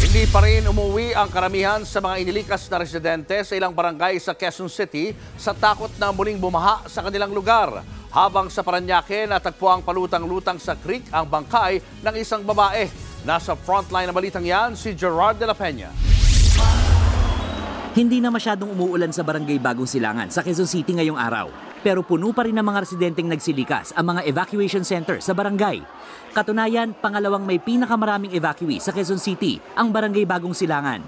Hindi pa rin umuwi ang karamihan sa mga inilikas na residente sa ilang barangay sa Quezon City sa takot na muling bumaha sa kanilang lugar. Habang sa Parañaque, natagpuang palutang-lutang sa creek ang bangkay ng isang babae. Nasa frontline na balitang yan, si Gerard de la Peña. Hindi na masyadong umuulan sa barangay Bagong Silangan sa Quezon City ngayong araw. Pero puno pa rin ng mga residenteng nagsilikas ang mga evacuation center sa barangay. Katunayan, pangalawang may pinakamaraming evacuee sa Quezon City ang barangay Bagong Silangan.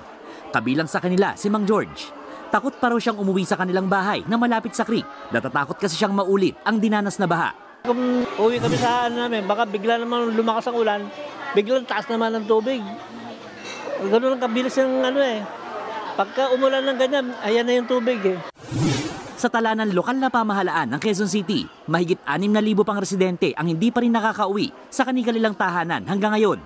Kabilang sa kanila si Mang George. Takot pa raw siyang umuwi sa kanilang bahay na malapit sa creek. Natatakot kasi siyang maulit ang dinanas na baha. Kung uwi kami sa namin, baka bigla naman lumakas ang ulan, biglang taas naman ng tubig. Ganoon lang kabilis yung Pagka umulan ng ganyan, ayan na yung tubig Sa tala ng lokal na pamahalaan ng Quezon City, mahigit 6,000 pang residente ang hindi pa rin nakakauwi sa kanilang tahanan hanggang ngayon.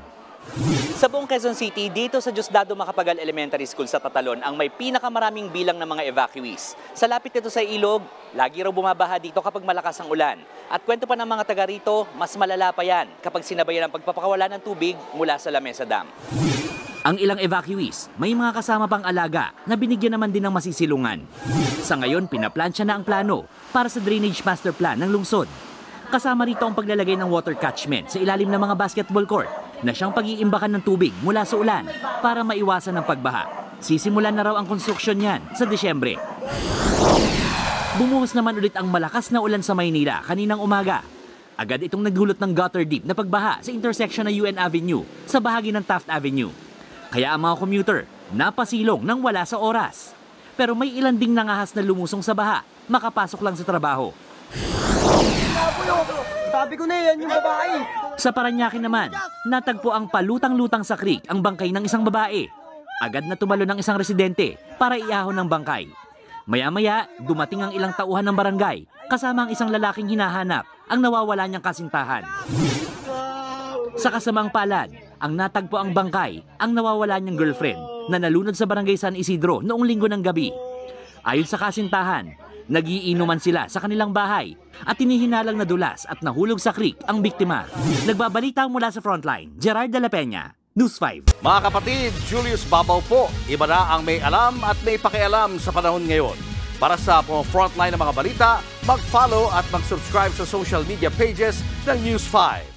Sa buong Quezon City, dito sa Diosdado Macapagal Elementary School sa Tatalon ang may pinakamaraming bilang ng mga evacuees. Sa lapit nito sa ilog, lagi raw bumabaha dito kapag malakas ang ulan. At kwento pa ng mga taga rito, mas malala pa yan kapag sinabayan ang pagpapakawala ng tubig mula sa Lamesa Dam. Ang ilang evacuees, may mga kasama pang alaga na binigyan naman din ng masisilungan. Sa ngayon, pinaplansya na ang plano para sa drainage master plan ng lungsod. Kasama rito ang paglalagay ng water catchment sa ilalim ng mga basketball court na siyang pag-iimbakan ng tubig mula sa ulan para maiwasan ang pagbaha. Sisimulan na raw ang konstruksyon niyan sa Disyembre. Bumuhos naman ulit ang malakas na ulan sa Maynila kaninang umaga. Agad itong nagdulot ng gutter deep na pagbaha sa intersection ng UN Avenue sa bahagi ng Taft Avenue. Kaya ang mga commuter napasilong nang wala sa oras. Pero may ilan ding nangahas na lumusong sa baha, makapasok lang sa trabaho. Sabi ko na yan yung babae. Sa Parañaque naman, natagpo ang palutang-lutang sa creek ang bangkay ng isang babae. Agad na tumalo ng isang residente para iahon ng bangkay. Maya-maya, dumating ang ilang tauhan ng barangay kasama ang isang lalaking hinahanap ang nawawala niyang kasintahan. Sa kasamaang palad, ang natagpo ang bangkay ang nawawala niyang girlfriend na nalunod sa barangay San Isidro noong linggo ng gabi. Ayon sa kasintahan, nagiinuman sila sa kanilang bahay at tinihinalang nadulas at nahulog sa creek ang biktima. Nagbabalita mula sa frontline, Gerard de la Peña, News 5. Mga kapatid, Julius Babaw po. Iba na ang may alam at may pakialam sa panahon ngayon. Para sa frontline ng mga balita, mag-follow at mag-subscribe sa social media pages ng News 5.